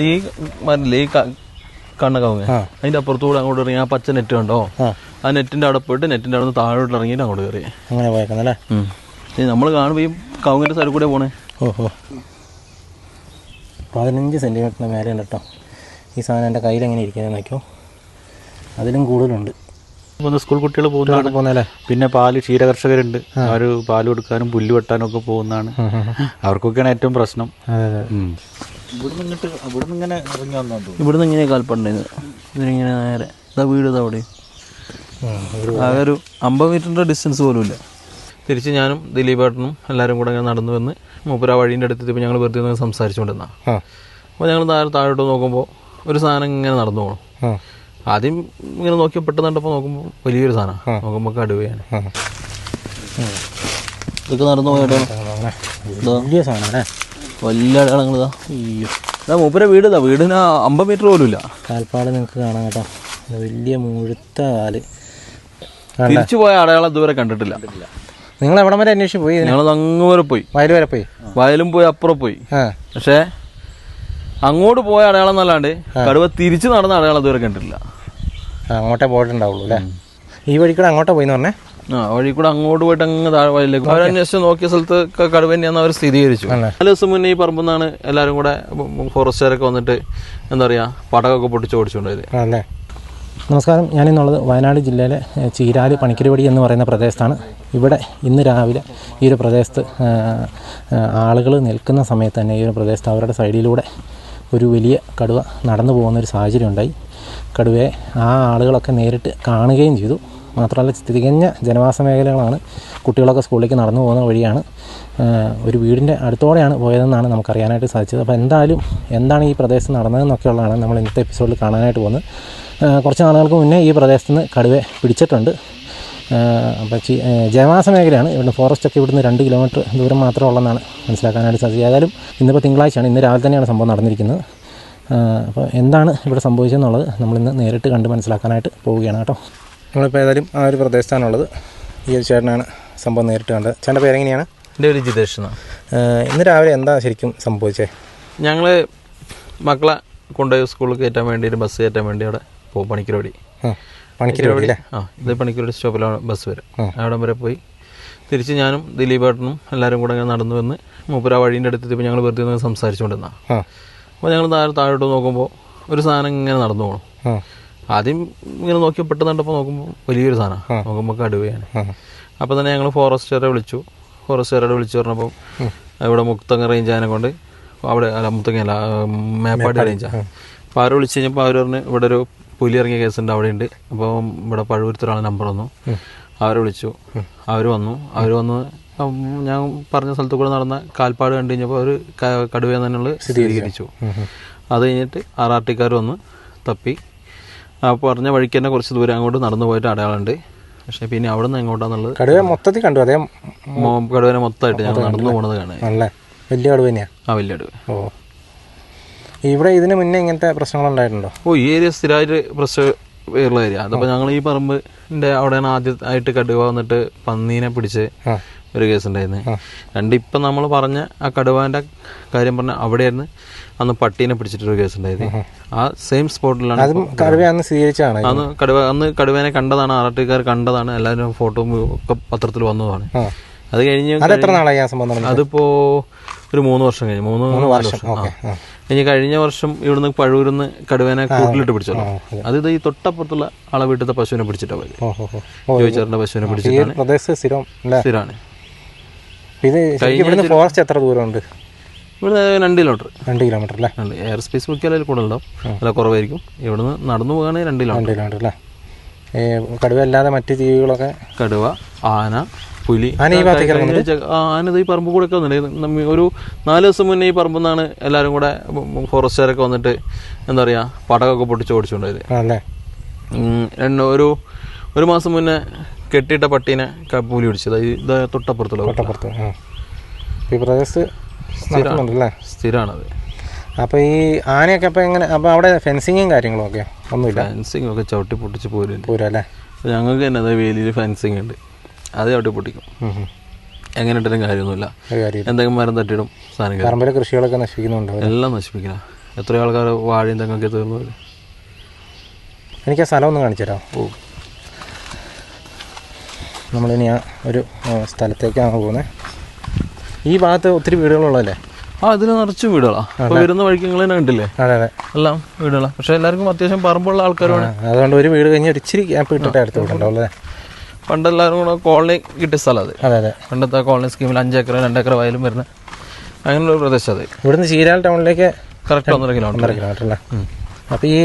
ഈ മരല്ലേ ഈ കണ്ണകവുങ്ങ അതിന്റെ അപ്പുറത്തൂടെ അങ്ങോട്ട് ഇറങ്ങി ആ പച്ച നെറ്റ് കണ്ടോ, ആ നെറ്റിന്റെ അവിടെ പോയിട്ട് നെറ്റിന്റെ അവിടെ നിന്ന് താഴോട്ട് ഇറങ്ങിയിട്ട് അങ്ങോട്ട് കയറി അങ്ങനെ പോയേക്കുന്നല്ലേ. നമ്മൾ കാണുമ്പോൾ ഈ കവുങ്ങിന്റെ സൈഡിൽ കൂടെ പോണേ. ഓഹോ, 15 സെൻറ്റിമീറ്ററിന് മേലെ ഉണ്ട് കേട്ടോ ഈ സാധനം. എൻ്റെ കയ്യിൽ എങ്ങനെ ഇരിക്കുന്നത് നോക്കിയോ, അതിലും കൂടുതലുണ്ട്. സ്കൂൾ കുട്ടികൾ പോകുന്നതല്ലേ. പിന്നെ ക്ഷീരകർഷകരുണ്ട്, അവർ പാല് കൊടുക്കാനും പുല്ല് വെട്ടാനും ഒക്കെ പോകുന്നതാണ്. അവർക്കൊക്കെയാണ് ഏറ്റവും പ്രശ്നം. ഇവിടുന്ന് ഇങ്ങനെ കാൽപ്പണ്ടായിരുന്നു, ഇതിനിങ്ങനെ നേരെ ഇതാ വീട് ഇതാ അവിടെ. ആകെ ഒരു 50 മീറ്ററിൻ്റെ ഡിസ്റ്റൻസ് പോലും ഇല്ല. തിരിച്ച് ഞാനും ദിലീപേട്ടനും എല്ലാവരും കൂടെ ഇങ്ങനെ നടന്നു വന്ന് മൂപ്പര വഴീൻ്റെ അടുത്തെത്തിയപ്പോൾ ഞങ്ങൾ വെറുതെ ഒന്ന് സംസാരിച്ചുകൊണ്ടിരുന്ന. അപ്പോൾ ഞങ്ങൾ താഴോട്ട് നോക്കുമ്പോൾ ഒരു സാധനം ഇങ്ങനെ നടന്നു പോകണം. ആദ്യം ഇങ്ങനെ നോക്കിയാൽ പെട്ടെന്ന് കണ്ടപ്പോൾ നോക്കുമ്പോൾ വലിയൊരു സാധനം, നോക്കുമ്പോൾ കടുവയാണ്. ഇതൊക്കെ നടന്നു പോയിട്ടോ, വലിയ സാധനം, വലിയ അടയാളങ്ങളിതാ. ഇതാ മൂപ്പര വീട്, ഇതാ വീടിന് 50 മീറ്റർ പോലും ഇല്ല. കാൽപ്പാട് നിങ്ങൾക്ക് കാണാം കേട്ടോ, വലിയ മുഴുത്ത കാല്. തിരിച്ചു പോയ അടയാളം ഇതുവരെ കണ്ടിട്ടില്ല. നിങ്ങൾ എവിടം വരെ അന്വേഷിച്ച് പോയി? ഞങ്ങളത് അങ്ങ് വരെ പോയി, വയൽ വരെ പോയി, വയലും പോയി, അപ്പുറം പോയി. പക്ഷേ അങ്ങോട്ട് പോയ അടയാളം എന്നല്ലാണ്ട് കടുവ തിരിച്ചു നടന്ന അടയാളം ഇതുവരെ കണ്ടിട്ടില്ല. അങ്ങോട്ടേ പോയിട്ടുണ്ടാവുള്ളൂ അല്ലേ? ഈ വഴി കൂടെ അങ്ങോട്ടാ പോയിന്ന് പറഞ്ഞേ? വഴി കൂടെ അങ്ങോട്ട് പോയിട്ട് അങ്ങ് താഴെ വയലിലേക്ക് അവരന്വേഷിച്ച് നോക്കിയ സ്ഥലത്ത് കടുവ തന്നെയാന്ന് അവർ സ്ഥിരീകരിച്ചു. 4 ദിവസം മുന്നേ ഈ പറമ്പെന്നാണ് എല്ലാവരും കൂടെ ഫോറസ്റ്റുകാരൊക്കെ വന്നിട്ട് എന്താ പറയുക പടകൊക്കെ പൊട്ടിച്ച് ഓടിച്ചുകൊണ്ടായത്. അല്ലേ. നമസ്കാരം, ഞാനിന്നുള്ളത് വയനാട് ജില്ലയിലെ ചീരാല് പണിക്കരുപടി എന്ന് പറയുന്ന പ്രദേശത്താണ്. ഇവിടെ ഇന്ന് രാവിലെ ഈ ഒരു പ്രദേശത്ത് ആളുകൾ നിൽക്കുന്ന സമയത്ത് തന്നെ ഈ ഒരു പ്രദേശത്ത് അവരുടെ സൈഡിലൂടെ ഒരു വലിയ കടുവ നടന്നു പോകുന്നൊരു സാഹചര്യം ഉണ്ടായി. കടുവയെ ആ ആളുകളൊക്കെ നേരിട്ട് കാണുകയും ചെയ്തു. മാത്രമല്ല തികഞ്ഞ ജനവാസ മേഖലകളാണ്, കുട്ടികളൊക്കെ സ്കൂളിലേക്ക് നടന്നു പോകുന്ന വഴിയാണ്. ഒരു വീടിൻ്റെ അടുത്തോടെയാണ് പോയതെന്നാണ് നമുക്കറിയാനായിട്ട് സാധിച്ചത്. അപ്പോൾ എന്തായാലും എന്താണ് ഈ പ്രദേശത്ത് നടന്നതെന്നൊക്കെയുള്ളതാണ് നമ്മൾ ഇന്നത്തെ എപ്പിസോഡിൽ കാണാനായിട്ട് പോകുന്നത്. കുറച്ച് നാളുകൾക്ക് മുന്നേ ഈ പ്രദേശത്ത് നിന്ന് കടുവയെ പിടിച്ചിട്ടുണ്ട്. അപ്പോൾ ജനവാസ മേഖലയാണ്, ഇവിടെ ഫോറസ്റ്റൊക്കെ ഇവിടുന്ന് 2 കിലോമീറ്റർ ദൂരം മാത്രമേ ഉള്ളതെന്നാണ് മനസ്സിലാക്കാനായിട്ട് സാധിച്ചത്. ഏതായാലും ഇന്നിപ്പോൾ തിങ്കളാഴ്ചയാണ്, ഇന്ന് രാവിലെ തന്നെയാണ് സംഭവം നടന്നിരിക്കുന്നത്. അപ്പോൾ എന്താണ് ഇവിടെ സംഭവിച്ചതെന്നുള്ളത് നമ്മളിന്ന് നേരിട്ട് കണ്ട് മനസ്സിലാക്കാനായിട്ട് പോവുകയാണ് കേട്ടോ. നമ്മളിപ്പോൾ ഏതായാലും ആ ഒരു പ്രദേശത്താണുള്ളത്. ഈ ഒരു ചേട്ടനാണ് സംഭവം നേരിട്ട് കണ്ടത്. ചേട്ടൻ്റെ പേരെങ്ങനെയാണ്? എൻ്റെ പേര് ജിതേഷ് എന്നാണ്. ഇന്ന് രാവിലെ എന്താ ശരിക്കും സംഭവിച്ചത്? ഞങ്ങൾ മക്കളെ കൊണ്ടുപോയി സ്കൂളിൽ കയറ്റാൻ വേണ്ടിയിട്ട് ബസ് കയറ്റാൻ വേണ്ടി അവിടെ പോകും. പണിക്കരുപടി ഇത് പണിക്കരുപടി സ്റ്റോപ്പിലാണ് ബസ് വരും. അവിടെ വരെ പോയി തിരിച്ച് ഞാനും ദിലീപേട്ടനും എല്ലാവരും കൂടെ ഇങ്ങനെ നടന്നു വന്ന് മൂപ്പര വഴീൻ്റെ അടുത്തെത്തിയപ്പോൾ ഞങ്ങൾ വെറുതെ ഒന്ന് സംസാരിച്ചുകൊണ്ടിരുന്ന. അപ്പോൾ ഞങ്ങൾ താഴോട്ട് നോക്കുമ്പോൾ ഒരു സാധനം ഇങ്ങനെ നടന്നു പോകണം. ആദ്യം ഇങ്ങനെ നോക്കിയാൽ പെട്ടെന്ന് കണ്ടപ്പോൾ നോക്കുമ്പോൾ വലിയൊരു സാധനം, നോക്കുമ്പോൾ കടുവയാണ്. അപ്പോൾ തന്നെ ഞങ്ങൾ ഫോറസ്റ്റുകാരെ വിളിച്ചു. ഫോറസ്റ്റുകാരോട് വിളിച്ചു പറഞ്ഞപ്പോൾ ഇവിടെ മുക്തങ്ങ റേഞ്ച് ആയതിനെ കൊണ്ട് അവിടെ അല്ല മുക്തങ്ങയല്ല മേപ്പാടി റേഞ്ചാണ്. അപ്പോൾ അവരെ വിളിച്ച് കഴിഞ്ഞപ്പോൾ അവർ പറഞ്ഞ് ഇവിടെ ഒരു പുലി ഇറങ്ങിയ കേസുണ്ട് അവിടെയുണ്ട്. അപ്പോൾ ഇവിടെ പഴുവൂരത്തൊരാളെ നമ്പർ വന്നു, അവരെ വിളിച്ചു. അവർ വന്നു ഞാൻ പറഞ്ഞ സ്ഥലത്ത് കൂടെ നടന്ന കാൽപ്പാട് കണ്ടു കഴിഞ്ഞപ്പോൾ അവർ കടുവയെന്ന് തന്നെയുള്ള സ്ഥിരീകരിച്ചു. അത് കഴിഞ്ഞിട്ട് RRTക്കാർ വന്ന് തപ്പി ആ പറഞ്ഞ വഴിക്ക് തന്നെ കുറച്ച് ദൂരം അങ്ങോട്ട് നടന്നു പോയിട്ട് അടയാളമുണ്ട്. പക്ഷേ പിന്നെ അവിടെ നിന്ന് എങ്ങോട്ടാന്നുള്ളത് കടുവ മൊത്തത്തിൽ കണ്ടു. അതേ കടുവനെ മൊത്തമായിട്ട് ഞങ്ങൾ നടന്നു പോണത് കാണാൻ. വലിയ കടുവ തന്നെയാണ്. വലിയ കടുവ. ഇവിടെ ഇതിന് മുന്നേ ഇങ്ങനത്തെ പ്രശ്നങ്ങളുണ്ടായിട്ടുണ്ടോ? ഈ ഏരിയ സ്ഥിരമായിട്ട് പ്രശ്നമുള്ള ഏരിയ. അതപ്പോൾ ഞങ്ങൾ ഈ പറമ്പിൻ്റെ അവിടെയാണ് ആദ്യമായിട്ട് കടുവ വന്നിട്ട് പന്നീനെ പിടിച്ച് ഒരു കേസ് ഉണ്ടായിരുന്നു. ഇപ്പം നമ്മൾ പറഞ്ഞ ആ കടുവാൻ്റെ കാര്യം പറഞ്ഞ അവിടെയായിരുന്നു അന്ന് പട്ടീനെ പിടിച്ചിട്ടൊരു കേസ് ഉണ്ടായത്. ആ സെയിം സ്പോട്ടിലാണ് അന്ന് കടുവേനെ കണ്ടതാണ്, RRTക്കാർ കണ്ടതാണ്, എല്ലാവരും ഫോട്ടോയും ഒക്കെ പത്രത്തിൽ വന്നതാണ്. അത് കഴിഞ്ഞ് അതിപ്പോ ഒരു 3 വർഷം കഴിഞ്ഞു, 3-4 വർഷം കഴിഞ്ഞ് കഴിഞ്ഞ വർഷം ഇവിടുന്ന് പഴൂരിന്ന് കടുവേനെ കൂട്ടിലിട്ട് പിടിച്ചല്ലോ. അത് ഈ തൊട്ടപ്പുറത്തുള്ള ആളെ വീട്ടിലത്തെ പശുവിനെ പിടിച്ചിട്ടാണ് പോയത്. ജോയിച്ചേറിന്റെ പശുവിനെ പിടിച്ചിട്ടാണ്. സ്ഥിരമാണ്. ഫോറസ്റ്റ് എത്ര ദൂരമുണ്ട്? ഇവിടെ 2 കിലോമീറ്റർ. 2 കിലോമീറ്റർ അല്ലേ? എയർ സ്പേസ് നോക്കിയാൽ കൂടുതൽ ഉണ്ടാവും, അല്ല കുറവായിരിക്കും. ഇവിടുന്ന് നടന്നു പോകുകയാണെങ്കിൽ 2 കിലോമീറ്റർ അല്ലേ? കടുവ അല്ലാതെ മറ്റു ജീവികളൊക്കെ? കടുവ, ആന, പുലി. ആന ഈ പറമ്പ് കൂടെ ഒക്കെ വന്നിട്ടുണ്ട്. ഒരു 4 ദിവസം മുന്നേ ഈ പറമ്പെന്നാണ് എല്ലാവരും കൂടെ ഫോറസ്റ്റുകാരൊക്കെ വന്നിട്ട് എന്താ പറയുക പടകൊക്കെ പൊട്ടിച്ച് ഓടിച്ചുകൊണ്ടായത്. ഒരു മാസം മുന്നേ കെട്ടിയിട്ട പട്ടീനെ പുലി പിടിച്ചത് ഇത് തൊട്ടപ്പുറത്തുള്ള ഈ പ്രദേശത്ത് സ്ഥിരമാണത്. അപ്പോൾ ഈ ആനയൊക്കെ അപ്പോൾ എങ്ങനെ? അപ്പോൾ അവിടെ ഫെൻസിങ്ങും കാര്യങ്ങളും ഒക്കെ ഒന്നുമില്ല? ഫെൻസിങ് ഒക്കെ ചവിട്ടി പൊട്ടിച്ച് പോരല്ലേ? ഞങ്ങൾക്ക് തന്നെ അത് വേലിയിൽ ഫെൻസിങ് ഉണ്ട്, അത് ചവിട്ടി പൊട്ടിക്കും. എങ്ങനെ ഇട്ടാലും കാര്യമൊന്നുമില്ല. എന്തെങ്കിലും മരം തട്ടിയിടും, സാധനം കൃഷികളൊക്കെ നശിപ്പിക്കുന്നുണ്ടോ? എല്ലാം നശിപ്പിക്കില്ല. എത്രയോ ആൾക്കാർ വാഴയും തെങ്ങൊക്കെ തീർന്നു വരും. എനിക്ക് ആ സ്ഥലം ഒന്ന് കാണിച്ചു തരാം. നമ്മളിനി ആ ഒരു സ്ഥലത്തേക്കാണ് പോകുന്നത്. ഈ ഭാഗത്ത് ഒത്തിരി വീടുകളുള്ളതല്ലേ? ഇതിന് നിറച്ച് വീടുകളാണ്. അപ്പോൾ വരുന്ന വഴിക്ക് നിങ്ങൾ തന്നെ കണ്ടില്ലേ? അതെ അതെ, എല്ലാം വീടുകളാണ്. പക്ഷേ എല്ലാവർക്കും അത്യാവശ്യം പറമ്പുള്ള ആൾക്കാരാണ്. അതുകൊണ്ട് ഒരു വീട് കഴിഞ്ഞ് ഒരു ഇച്ചിരി ഗ്യാപ്പ് ഇട്ടിട്ട് അടുത്ത് വീടുണ്ടാവുള്ളൂ. പണ്ടെല്ലാവരും കൂടെ കോളനി കിട്ടിയ സ്ഥലം അത്. അതെ അതെ, പണ്ടത്തെ കോളനി സ്കീമിൽ 5 ഏക്കർ 2 ഏക്കർ വയലും വരുന്ന അങ്ങനെയുള്ള പ്രദേശം അത്. ഇവിടുന്ന് ചീരാൽ ടൗണിലേക്ക് കറക്റ്റ് 1.5 കിലോമീറ്റർ. 1.5 കിലോമീറ്റർ അല്ലേ? അപ്പോൾ ഈ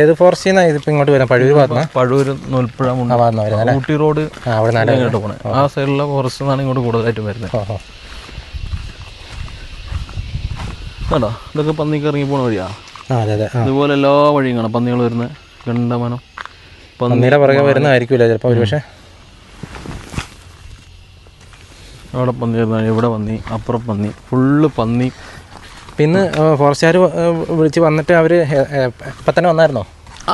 ഏത് ഫോറസ്റ്റിൽ നിന്നാണ് ഇതിപ്പോൾ ഇങ്ങോട്ട് വരാം? പഴൂർ ഭാഗത്തുനിന്ന്? പഴൂർ, നൂൽപ്പുഴ, ഊട്ടി റോഡ് ഇങ്ങോട്ട് പോകണേ. ആ സൈഡിലുള്ള ഫോറസ്റ്റ് നിന്നാണ് ഇങ്ങോട്ട് കൂടുതലായിട്ടും വരുന്നത്. കേട്ടോ, ഇതൊക്കെ പന്നിക്ക് ഇറങ്ങി പോണ വഴിയാ. അതെ അതെ, ഇതുപോലെ എല്ലാ വഴിയും കാണാം പന്നികൾ വരുന്നത്. ഗണ്ടമനം പന്നിയുടെ പുറകെ വരുന്നതായിരിക്കില്ല ചിലപ്പോൾ ഒരുപക്ഷെ. അവിടെ പന്നി വരുന്ന, ഇവിടെ പന്നി, അപ്പുറം പന്നി, ഫുള്ള് പന്നി. പിന്നെ ഫോറസ്റ്റുകാർ വിളിച്ച് വന്നിട്ട് അവർ ഇപ്പം തന്നെ വന്നായിരുന്നോ?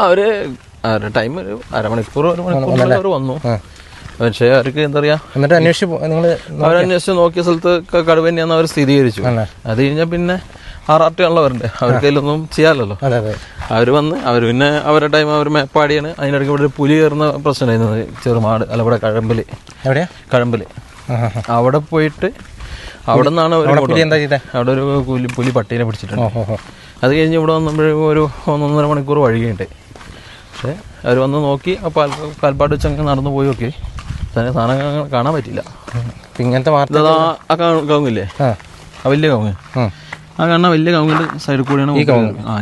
അവരുടെ ടൈം ഒരു അരമണിക്കൂർ 1 മണിക്കൂർ അവർ വന്നു. പക്ഷേ അവർക്ക് എന്താ പറയുക, എന്നിട്ട് അവരന്വേഷിച്ച് നോക്കിയ സ്ഥലത്ത് കടുവ തന്നെയാണെന്ന് അവർ സ്ഥിരീകരിച്ചു. അത് കഴിഞ്ഞാൽ പിന്നെ RRT ആണല്ലോ അവരുടെ, അവർക്ക് അതിലൊന്നും ചെയ്യാമല്ലോ. അവർ വന്ന് പിന്നെ അവരുടെ ടൈം അവർ മേപ്പാടിയാണ്. അതിനിടയ്ക്ക് ഇവിടെ ഒരു പുലി കയറുന്ന പ്രശ്നമായിരുന്നത്. ചെറുമാട് അല്ല, ഇവിടെ കഴമ്പല്, കഴമ്പല് അവിടെ പോയിട്ട് അവിടെ നിന്നാണ് അവർ അവിടെ ഒരു പുലി പട്ടീനെ പിടിച്ചിട്ടുണ്ട്. അത് കഴിഞ്ഞ് ഇവിടെ വന്നപ്പോഴേക്കും ഒരു 1.5 മണിക്കൂർ വഴിയുണ്ട്. പക്ഷേ അവർ വന്ന് നോക്കി കാൽപ്പാട് വെച്ചങ്ങ് നടന്നു പോയി നോക്കി. തന്നെ സാധനം കാണാൻ പറ്റില്ല. ഇങ്ങനത്തെ കവുങ്ങില്ലേ, വലിയ കവുങ്ങ്, കാണാൻ വലിയ കവുങ്ങിൻ്റെ സൈഡിൽ കൂടിയാണ്.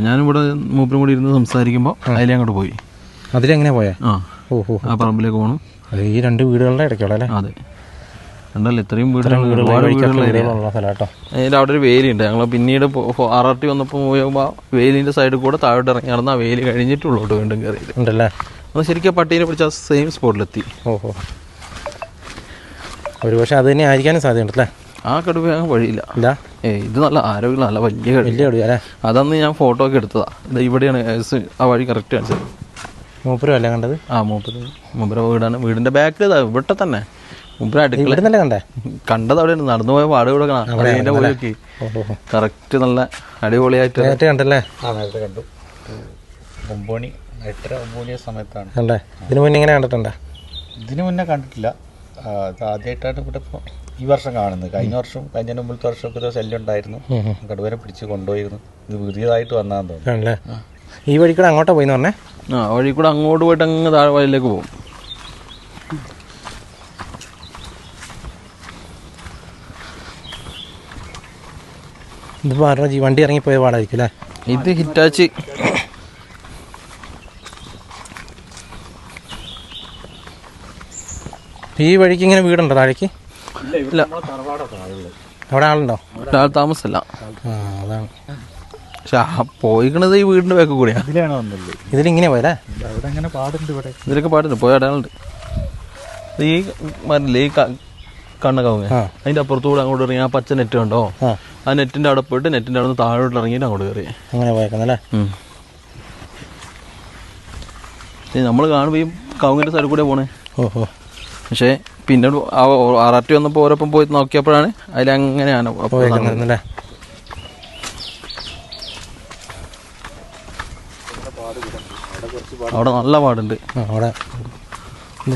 ഞാനിവിടെ മൂപ്പരും കൂടി ഇരുന്ന് സംസാരിക്കുമ്പോൾ അതിലേ അങ്ങോട്ട് പോയി. അതിലെങ്ങനെ പോയാ? ആ പറമ്പിലേക്ക് പോകണം. ഈ 2 വീടുകളുടെ ഇടയ്ക്കുള്ള അല്ലേ? അതെ, ഉണ്ടല്ലോ, ഇത്രയും ഒരുപാട് വീടുകളുള്ള അതിൻ്റെ അവിടെ ഒരു വേലിയുണ്ട്. ഞങ്ങൾ പിന്നീട് RRT വന്നപ്പോൾ പോയപ്പോൾ വേലിൻ്റെ സൈഡിൽ കൂടെ താഴോട്ട് ഇറങ്ങി നടന്ന് ആ വേലി കഴിഞ്ഞിട്ട് ഉള്ളോട്ട് വീണ്ടും കയറിയത് ഉണ്ടല്ലേ. അത് ശരിക്കും പട്ടീനെ പിടിച്ച സെയിം സ്പോട്ടിലെത്തി. ഒരു പക്ഷേ അത് തന്നെ ആയിരിക്കാനും സാധ്യതയുണ്ടല്ലേ? ആ കടുവ വഴിയില്ല. ഇത് നല്ല ആരോഗ്യമുള്ള നല്ല വലിയ കടുവ അല്ലേ? അതന്ന് ഞാൻ ഫോട്ടോ ഒക്കെ എടുത്തതാ. ഇത് ഇവിടെയാണ് ആ വഴി കറക്റ്റ് കാണിച്ചത്. മൂപ്പരും അല്ലേ കണ്ടത്? മൂപ്പര വീടാണ്. വീടിന്റെ ബാക്കിൽ ഇവിടെ തന്നെ അടുക്കള കണ്ടേ. കണ്ടത് അവിടെയാണ്. നടന്നു പോയ പാട് കൂടെ കാണാം. അതിന്റെ പോയൊക്കെ കറക്റ്റ് നല്ല അടിപൊളിയായിട്ട് കണ്ടല്ലേ? കണ്ടു. 8:30 സമയത്താണ്. ഇതിനു മുന്നേ ഇങ്ങനെ കണ്ടിട്ടുണ്ടോ? ഇതിനു മുന്നേ കണ്ടിട്ടില്ല. ആദ്യമായിട്ടാണ് ഇവിടെ ഇപ്പോൾ ഈ വർഷം കാണുന്നത്. കഴിഞ്ഞ മുമ്പത്തെ വർഷമൊക്കെ ഒരു ശല്യം ഉണ്ടായിരുന്നു. കടുവനെ പിടിച്ച് കൊണ്ടുപോയിരുന്നു. ഇത് പുതിയതായിട്ട് വന്നാന്ന് തോന്നുന്നു. ഈ വഴി കൂടെ അങ്ങോട്ടാ പോയിന്ന് പറഞ്ഞേ? വഴി കൂടെ അങ്ങോട്ട് പോയിട്ട് അങ്ങ് താഴെ വഴിയിലേക്ക് പോകും. ഇതിപ്പോൾ ആരുടെ വണ്ടി ഇറങ്ങിപ്പോയ പാടായിരിക്കും അല്ലേ? ഇത് ഹിറ്റാച്ചി. ഈ വഴിക്ക് ഇങ്ങനെ വീടുണ്ടോ താഴേക്ക്? ഇല്ല, അവിടെ ആളുണ്ടോ? താമസമില്ല. അതാണ്. പക്ഷെ പോയിക്കണത് ഈ വീടിന്റെ ബാക്ക് കൂടിയാ. ഇതിലിങ്ങനെ പോയല്ലേ? ഇതിലൊക്കെ പാടുണ്ട്, പോയ അടയാളുണ്ട്. ഈ മരല്ലേ, ഈ കണ്ണ കവുങ്ങ്, അതിന്റെ അപ്പുറത്തുകൂടെ അങ്ങോട്ട് ഇറങ്ങി ആ പച്ച നെറ്റ് കണ്ടോ? ആ നെറ്റിന്റെ അവിടെ പോയിട്ട് നെറ്റിന്റെ അവിടെ നിന്ന് താഴോട്ട് ഇറങ്ങിയിട്ട് അങ്ങോട്ട് കയറി അങ്ങനെ പോയേക്കുന്നല്ലേ? നമ്മൾ കാണുമ്പോൾ ഈ കവുങ്ങിന്റെ സൈഡിൽ കൂടെ പോണേ. പക്ഷേ പിന്നെ RRT വന്നപ്പോൾ ഓരോപ്പം പോയി നോക്കിയപ്പോഴാണ് അതിലങ്ങനെയാണ് അവിടെ നല്ല പാടുണ്ട്. അവിടെ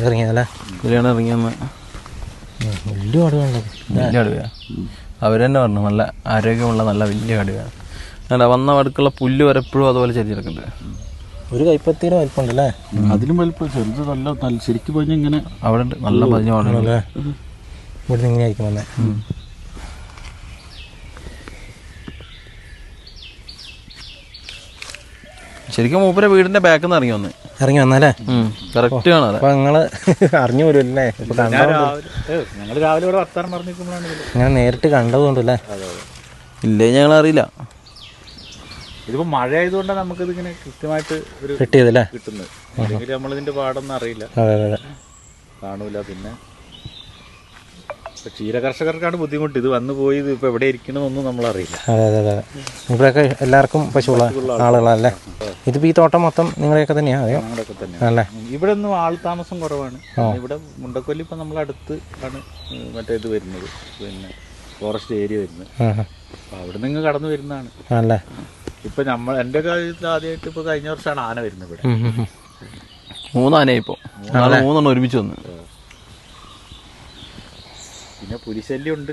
ഇറങ്ങിയതല്ലേ? ഇതിലാണ് ഇറങ്ങിയെന്ന്. വലിയ കടുവയാണ്. അവർ തന്നെ പറഞ്ഞു നല്ല ആരോഗ്യമുള്ള നല്ല വലിയ കടുവയാണ്. അല്ല, വന്ന അടുക്കുള്ള പുല്ല് വരപ്പോഴും അതുപോലെ ചെരിഞ്ഞെടുക്കുന്നുണ്ട്. ഒരു കൈപ്പത്തിയുടെ വലിപ്പമുണ്ടല്ലേ? അതിലും വലിപ്പം ചെറുത്. നല്ല ശരിക്കും പറഞ്ഞ ഇങ്ങനെ അവിടെ ഉണ്ട്, നല്ല പതിഞ്ഞ പാടുണ്ടല്ലേ? ഇവിടെ നിന്ന് ഇങ്ങനെ ആയിരിക്കും വന്നേ. ശരിക്കും മൂപ്പരെ വീടിന്റെ ബാക്കിൽ നിന്ന് ഇറങ്ങി വന്നല്ലേ? കറക്റ്റ് കാണാം. അപ്പൊ നിങ്ങള് അറിഞ്ഞു പോലുമല്ലേ? ഞങ്ങൾ രാവിലെ ഇവിടെ വർത്താനം പറഞ്ഞിരിക്കുമ്പോഴാണ് ഇങ്ങനെ നേരിട്ട് കണ്ടതുകൊണ്ടല്ലേ? ഇല്ലേ, ഞങ്ങൾ അറിയില്ല. ഇതിപ്പോ മഴ ആയതുകൊണ്ടാണ് നമുക്കിത് ഇങ്ങനെ കൃത്യമായിട്ട് കിട്ടിയതല്ലേ കിട്ടുന്നത്. അല്ലെങ്കിൽ നമ്മളിതിന്റെ പാടൊന്നും അറിയില്ല, കാണൂല. പിന്നെ ക്ഷീര കർഷകർക്കാണ് ബുദ്ധിമുട്ട്. ഇത് വന്നു പോയി ഇത് ഇപ്പൊ എവിടെ ഇരിക്കണമെന്നൊന്നും നമ്മളറിയില്ല. ഇവിടെയൊക്കെ എല്ലാവർക്കും പശുവുള്ള ആളുകളല്ലേ? ഇതിപ്പോ ഈ തോട്ടം മൊത്തം നിങ്ങളെയൊക്കെ തന്നെയാ? ഞങ്ങളൊക്കെ തന്നെയാണ്. ഇവിടെ ഒന്നും ആൾ താമസം കുറവാണ്. ഇവിടെ മുണ്ടക്കൊല്ലി ഇപ്പൊ നമ്മളടുത്ത് ആണ് മറ്റേ ഇത് വരുന്നത്, പിന്നെ ഫോറസ്റ്റ് ഏരിയ വരുന്നത്. അപ്പൊ അവിടെ നിന്ന് കടന്നു വരുന്നതാണ്. ഇപ്പൊ എൻ്റെ കാലത്ത് ആദ്യമായിട്ട് ഇപ്പൊ കഴിഞ്ഞ വർഷമാണ് ആന വരുന്നത് ഇവിടെ. 3 ആനയായി ഇപ്പോൾ. 3 ഒരുമിച്ച് വന്ന്. പിന്നെ പുലിശല്യം ഉണ്ട്.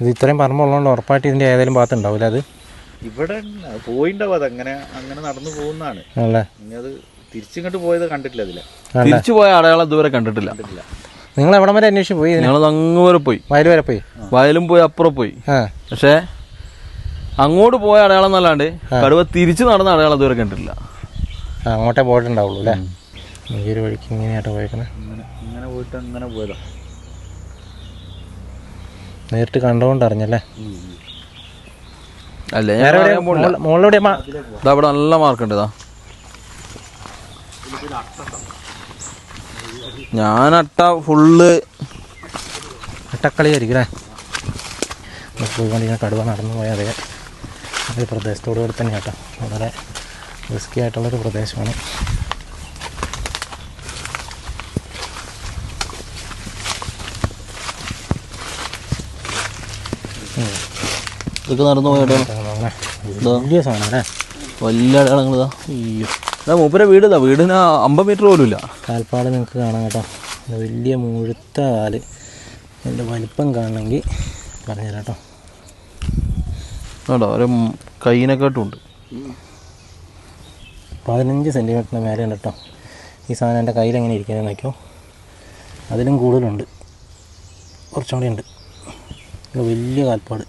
ഇത് ഇത്രയും പറമ്പുള്ളതുകൊണ്ട് ഉറപ്പായിട്ട് ഇതിന്റെ ഏതെങ്കിലും ഭാഗത്ത് ഉണ്ടാവില്ല. അത് ഇവിടെ പോയിണ്ടാവും. അത് അങ്ങനെ നടന്നു പോകുന്നതാണ്. ഇനി അത് തിരിച്ചിങ്ങോട്ട് പോയത് കണ്ടിട്ടില്ല. അതില്ല തിരിച്ചു പോയ അടയാളം ഇതുവരെ കണ്ടിട്ടില്ല. നിങ്ങൾ എവിടം വരെ അന്വേഷിച്ച് പോയി? ഞങ്ങൾ അങ്ങ് വരെ പോയി, വയൽ വരെ പോയി, വയലും പോയി, അപ്പുറം പോയി. പക്ഷേ അങ്ങോട്ട് പോയ അടയാളം എന്നല്ലാണ്ട് കടുവ തിരിച്ചു നടന്ന അടയാളം ഇതുവരെ കണ്ടിട്ടില്ല. അങ്ങോട്ടേ പോയിട്ടുണ്ടാവുള്ളൂ അല്ലേ? ഈ ഒരു വഴിക്ക് ഇങ്ങനെയായിട്ട് പോയേക്കണേ. ഇങ്ങനെ പോയിട്ട് അങ്ങനെ പോയതാ. നേരിട്ട് കണ്ടുകൊണ്ട് അറിഞ്ഞല്ലേ? അല്ലേ മുകളിലൂടെ അവിടെ നല്ല മാർക്കുണ്ട്. ഇതാ ഞാനട്ട ഫുള്ള് അട്ടക്കളിയായിരിക്കും അല്ലേ? പോയിക്കൊണ്ടിരിക്കുന്ന കടുവ നടന്നു പോയാൽ അതേ പ്രദേശത്തോടു കൂടി തന്നെ കേട്ടോ. വളരെ റിസ്കി ആയിട്ടുള്ളൊരു പ്രദേശമാണ്. ഇതൊക്കെ നടന്നു പോയ വലിയ സാധനം അല്ലേ? വലിയ അടയാളങ്ങളിതാ. ഇതാ മൂപ്പരെ വീട്. ഇതാ വീടിന് 50 മീറ്റർ പോലും ഇല്ല. കാൽപ്പാട് നിങ്ങൾക്ക് കാണാം കേട്ടോ. വലിയ മുഴുത്ത കാല്. അതിൻ്റെ വലിപ്പം കാണണമെങ്കിൽ പറഞ്ഞുതരാം കേട്ടോ. കേട്ടോ ഒരു കൈയിനെക്കാട്ടുമുണ്ട്. 15 സെൻറ്റിമീറ്ററിന് മേലെ ഉണ്ട് കേട്ടോ. ഈ സാധനം എൻ്റെ കയ്യിൽ എങ്ങനെ ഇരിക്കുന്നത് നോക്കിയോ. അതിലും കൂടുതലുണ്ട്, കുറച്ചും കൂടി ഉണ്ട്. വലിയ കാൽപ്പാട്.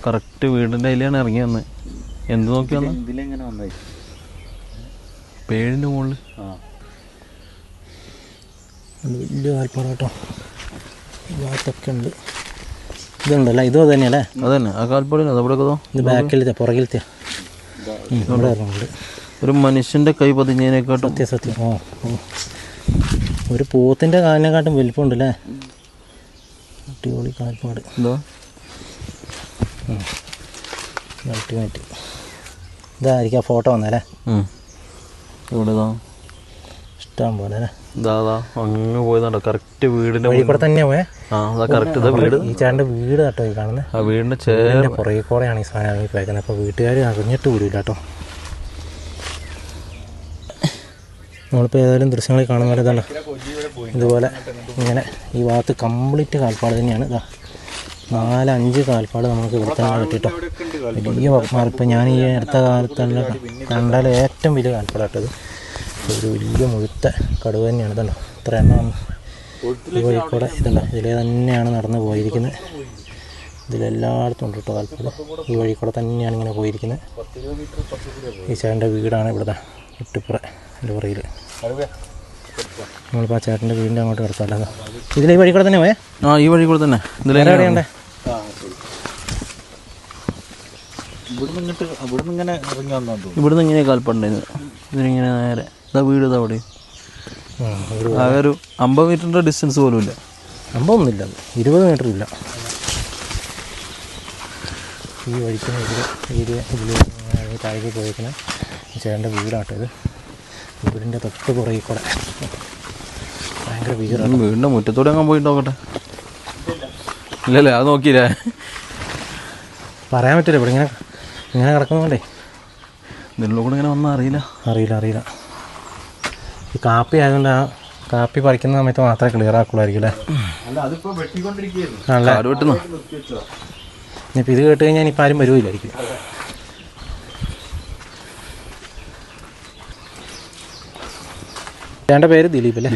കറക്റ്റ് വീടിൻ്റെ അതിലാണ് ഇറങ്ങി വന്ന്. എന്ത് നോക്കി വന്ന്? ഇതിലെങ്ങനെ വന്നത്? പേടിൻ്റെ മുകളിൽ വലിയ കാൽപ്പാട് കേട്ടോ. ഈ ഭാഗത്തൊക്കെ ഉണ്ട്. ഇതുണ്ടല്ലേ? ഇതും അത് തന്നെയല്ലേ? അതന്നെ ആ കാൽപ്പാടില്ല. അതവിടെയൊക്കെ ഇത് ബാക്കിലത്തെ പുറകിലത്തെ ഇവിടെ ഇറങ്ങുന്നുണ്ട്. ഒരു മനുഷ്യൻ്റെ കൈ പതിഞ്ഞതിനെക്കാട്ടും. സത്യം. ഒരു പോത്തിൻ്റെ കാലിനെക്കാട്ടും വലിപ്പമുണ്ടല്ലേ? അടിപൊളി കാൽപ്പാട്. എന്താ അൾട്ടിമേറ്റ്. ഇതായിരിക്കും ആ ഫോട്ടോ വന്നല്ലേ? ഇവിടെ ഇഷ്ടം പോലെ അല്ലേ? ഇതാ അങ്ങ് പോയതാണ്ടോ കറക്റ്റ് വീടിൻ്റെ വഴി കൂടെ തന്നെയാ പോയെ? കറക്റ്റ് വീട്. ഈ ചേട്ടൻ്റെ വീട് കേട്ടോ ഈ കാണുന്നത്. ആ വീടിൻ്റെ ചേർന്ന് പുറകെ കൂടെയാണ് ഈ സാധനം ഇറങ്ങി പോയേക്കുന്നത്. അപ്പോൾ വീട്ടുകാർ അറിഞ്ഞിട്ട് കൂടിയില്ല കേട്ടോ. നമ്മളിപ്പോൾ ഏതായാലും ദൃശ്യങ്ങളിൽ കാണുന്ന പോലെ ഇതാണ്. ഇതുപോലെ ഇങ്ങനെ ഈ ഭാഗത്ത് കംപ്ലീറ്റ് കാൽപ്പാട് തന്നെയാണ്. ഇതാ 4-5 കാൽപ്പാട് നമുക്ക് ഇവിടെ തന്നെ കിട്ടിട്ടോ. വലിയ മാറിപ്പോൾ ഞാൻ ഈ അടുത്ത കാലത്തുള്ള കണ്ടാൽ ഏറ്റവും വലിയ കാൽപ്പാടാട്ടത്. ഒരു വലിയ മുഴുത്ത കടുവ തന്നെയാണ്. ഇതുണ്ടോ ഇത്ര എണ്ണം ഈ വഴിക്കൂടെ. ഇതുണ്ടോ ഇതിലേ തന്നെയാണ് നടന്ന് പോയിരിക്കുന്നത്. ഇതിലെല്ലായിടത്തും ഉണ്ട് കേട്ടോ കാൽപ്പാട്. ഈ വഴിക്കൂടെ തന്നെയാണ് ഇങ്ങനെ പോയിരിക്കുന്നത്. ഈ ചേട്ടൻ്റെ വീടാണ് ഇവിടെ ഇട്ടിപ്പുറ എൻ്റെ പുറയിൽ. നമ്മളിപ്പോൾ ആ ചേട്ടൻ്റെ വീടിൻ്റെ അങ്ങോട്ട് കിടത്താമല്ലോ. ഇതിലെ ഈ വഴി കൂടെ തന്നെ പോയേ? ഈ വഴി കൂടെ തന്നെ. എവിടെയുണ്ടേ? ഇവിടുന്ന് ഇങ്ങനെ കാൽപ്പാടുണ്ടായിരുന്നു. ഇതിനിങ്ങനെ നേരെ ഇതാ വീട്. ഇതാ അവിടെ ആകെ ഒരു 50 മീറ്ററിൻ്റെ ഡിസ്റ്റൻസ് പോലും ഇല്ല. 50 ഒന്നുമില്ല, 20 മീറ്റർ ഇല്ല. ഈ വഴിക്കുന്ന ഇതിൽ താഴേക്ക് പോയിരിക്കുന്ന ചേട്ടൻ്റെ വീടാട്ടോ ഇത്. വീടിൻ്റെ തൊട്ട് പുറകിൽ കൂടെ ഭയങ്കര വീടാണ്. വീടിൻ്റെ മുറ്റത്തോടെ അങ്ങ് പോയിട്ട് നോക്കട്ടെ. ഇല്ലല്ലേ അത് നോക്കിയില്ലേ? പറയാൻ പറ്റില്ല. ഇവിടെ ഇങ്ങനെ കിടക്കുന്നതുകൊണ്ടേ ഇതിലുള്ള കൂടെ ഇങ്ങനെ വന്നാൽ അറിയില്ല. ഈ കാപ്പി ആയതുകൊണ്ട് ആ കാപ്പി പറിക്കുന്ന സമയത്ത് മാത്രമേ ക്ലിയർ ആക്കുള്ളായിരിക്കും അല്ലേ? ആണല്ലേ? ഇനിയിപ്പോൾ ഇത് കേട്ട് കഴിഞ്ഞാൽ ഇനിയിപ്പോൾ ആരും വരുമില്ലായിരിക്കും. എൻ്റെ പേര് ദിലീപ് അല്ലേ?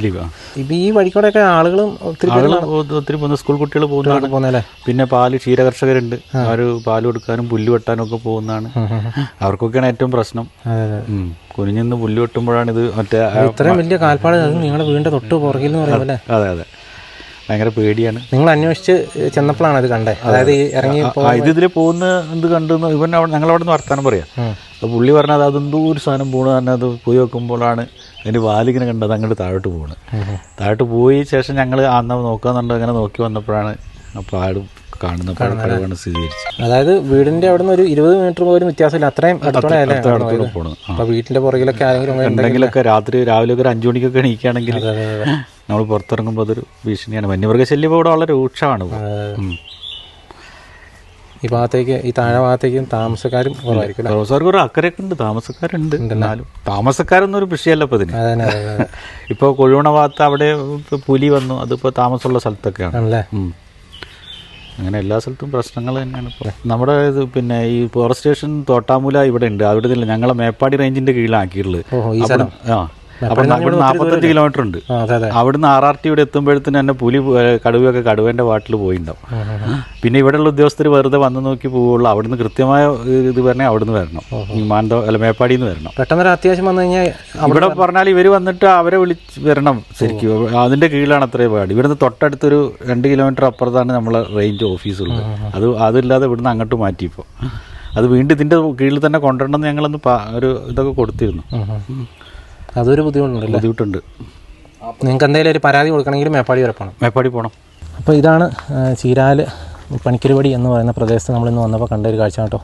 ഇപ്പം ഈ വഴിക്കൂടെയൊക്കെ ആളുകളും ഒത്തിരി പോകുന്ന സ്കൂൾ കുട്ടികൾ പോകുന്നതല്ലേ. പിന്നെ ക്ഷീര കർഷകരുണ്ട്. അവർ പാല് കൊടുക്കാനും പുല്ല് വെട്ടാനും ഒക്കെ പോകുന്നതാണ്. അവർക്കൊക്കെയാണ് ഏറ്റവും പ്രശ്നം. കുനിഞ്ഞിന്ന് പുല്ല് വെട്ടുമ്പോഴാണ് ഇത് മറ്റേ ഇത്രയും വലിയ കാൽപ്പാട് നിങ്ങളുടെ വീടിൻ്റെ തൊട്ട് പുറകിൽ എന്ന് പറയുമ്പോൾ. അതെ ഭയങ്കര പേടിയാണ്. നിങ്ങൾ അന്വേഷിച്ച് ചെന്നപ്പോഴാണ് അത് കണ്ടേ? അതായത് ഇറങ്ങി ഇതിൽ പോകുന്ന എന്ത് കണ്ടു ഇവൻ ഞങ്ങളവിടെ നിന്ന് വർത്താനം പറയാം. അപ്പോൾ പുള്ളി പറഞ്ഞത് അതെന്തോ ഒരു സാധനം പോകണം. തന്നെ അത് പോയി വെക്കുമ്പോഴാണ് അതിന് വാലിങ്ങനെ കണ്ടത് അങ്ങോട്ട് താഴോട്ട് പോകണം. താഴോട്ട് പോയി ശേഷം ഞങ്ങൾ അന്ന് നോക്കാന്നുണ്ട്. അങ്ങനെ നോക്കി വന്നപ്പോഴാണ് അപ്പോൾ ആടും കാണുന്ന സ്ഥിരീകരിച്ചു. അതായത് വീടിന്റെ അവിടെ നിന്ന് ഒരു 20 മീറ്റർ പോലും വ്യത്യാസമില്ല. അത്രയും അടുത്തോടെ പോകണം. വീട്ടിന്റെ പുറകിലൊക്കെ ഉണ്ടെങ്കിലൊക്കെ രാവിലെ ഒരു 5 മണിക്കൊക്കെ എണീക്കുകയാണെങ്കിൽ നമ്മൾ പുറത്തിറങ്ങുമ്പോൾ അതൊരു ഭീഷണിയാണ്. വന്യമൃഗശല്യം ഇവിടെ വളരെ രൂക്ഷമാണ്. ഈ ഭാഗത്തേക്ക് ഈ താഴെ ഭാഗത്തേക്കും താമസക്കാരും കുറവായിരിക്കും അല്ലേ? താമസക്കാർക്ക് ഒരു അക്കരയൊക്കെ ഉണ്ട്, താമസക്കാരുണ്ട്. എന്നാലും താമസക്കാരൊന്നും ഒരു വിഷയമല്ല ഇപ്പോൾ ഇതിന്. അതെ ഇപ്പോൾ കൊഴുവണ ഭാഗത്ത് അവിടെ ഇപ്പോൾ പുലി വന്നു, അതിപ്പോൾ താമസമുള്ള സ്ഥലത്തൊക്കെയാണ്. ആണല്ലേ? അങ്ങനെ എല്ലാ സ്ഥലത്തും പ്രശ്നങ്ങൾ തന്നെയാണ് ഇപ്പോൾ. നമ്മുടെ ഇത് പിന്നെ ഈ ഫോറസ്റ്റ് സ്റ്റേഷൻ തോട്ടാമൂല ഇവിടെ ഉണ്ട്, അവിടെ ഇല്ല, ഞങ്ങളെ മേപ്പാടി റേഞ്ചിന്റെ കീഴിലാക്കിയിട്ടുള്ളത്. ഈ സ്ഥലം അപ്പോൾ ഇവിടെ 45 കിലോമീറ്റർ ഉണ്ട്. അവിടുന്ന് RRT ഇവിടെ എത്തുമ്പോഴത്തേന് തന്നെ പുലി കടുവയൊക്കെ കടുവേൻ്റെ വാട്ടിൽ പോയിണ്ടാവും. പിന്നെ ഇവിടെയുള്ള ഉദ്യോഗസ്ഥർ വെറുതെ വന്ന് നോക്കി പോവുള്ളൂ. അവിടുന്ന് കൃത്യമായ ഇത് പറഞ്ഞാൽ അവിടുന്ന് വരണം, ഈ മേപ്പാടിയിൽ നിന്ന് വരണം. പെട്ടെന്നൊരു അത്യാവശ്യം വന്നു കഴിഞ്ഞാൽ ഇവിടെ പറഞ്ഞാൽ ഇവർ വന്നിട്ട് അവരെ വിളിച്ച് വരണം. ശരിക്കും അതിൻ്റെ കീഴിലാണ് അത്രയും പാട്. ഇവിടുന്ന് തൊട്ടടുത്തൊരു 2 കിലോമീറ്റർ അപ്പുറത്താണ് നമ്മളെ റേഞ്ച് ഓഫീസുള്ളത്. അതില്ലാതെ ഇവിടുന്ന് അങ്ങോട്ട് മാറ്റിയപ്പോൾ അത് വീണ്ടും ഇതിൻ്റെ കീഴിൽ തന്നെ കൊണ്ടുവരണമെന്ന് ഞങ്ങളൊന്ന് ഒരു ഇതൊക്കെ കൊടുത്തിരുന്നു. അതൊരു ബുദ്ധിമുട്ടുണ്ട്. നിങ്ങൾക്ക് എന്തെങ്കിലും ഒരു പരാതി കൊടുക്കണമെങ്കിൽ മേപ്പാടി പോകണം. അപ്പോൾ ഇതാണ് ചീരാൽ പണിക്കരുപടി എന്ന് പറയുന്ന പ്രദേശത്ത് നമ്മളിന്ന് വന്നപ്പോൾ കണ്ട ഒരു കാഴ്ച കേട്ടോ.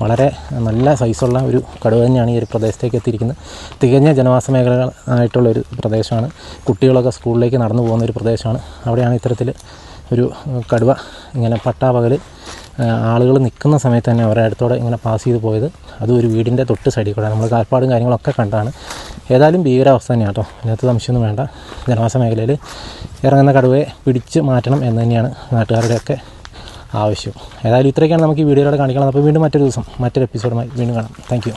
വളരെ നല്ല സൈസുള്ള ഒരു കടുവ തന്നെയാണ് ഈ ഒരു പ്രദേശത്തേക്ക് എത്തിയിരിക്കുന്നത്. തികഞ്ഞ ജനവാസ മേഖലകൾ ആയിട്ടുള്ളൊരു പ്രദേശമാണ്. കുട്ടികളൊക്കെ സ്കൂളിലേക്ക് നടന്നു പോകുന്ന ഒരു പ്രദേശമാണ്. അവിടെയാണ് ഇത്തരത്തിൽ ഒരു കടുവ ഇങ്ങനെ പട്ടാപകൽ ആളുകൾ നിൽക്കുന്ന സമയത്ത് തന്നെ അവരുടെ അടുത്തോടെ ഇങ്ങനെ പാസ് ചെയ്ത് പോയത്. അതും ഒരു വീടിൻ്റെ തൊട്ട് സൈഡിൽ കൂടെ നമ്മൾ കാൽപ്പാടും കാര്യങ്ങളൊക്കെ കണ്ടാണ്. ഏതായാലും ഭീകരാവസ്ഥ തന്നെയാണ് കേട്ടോ, ഇതിനകത്ത് സംശയമൊന്നും വേണ്ട. ജനവാസ മേഖലയിൽ ഇറങ്ങുന്ന കടുവയെ പിടിച്ച് മാറ്റണം എന്ന് തന്നെയാണ് നാട്ടുകാരുടെയൊക്കെ ആവശ്യം. ഏതായാലും ഇത്രയൊക്കെയാണ് നമുക്ക് ഈ വീഡിയോയിലൂടെ കാണിക്കണം. അപ്പോൾ വീണ്ടും മറ്റൊരു ദിവസം മറ്റൊരു എപ്പിസോഡുമായി വീണ്ടും കാണാം. Thank you.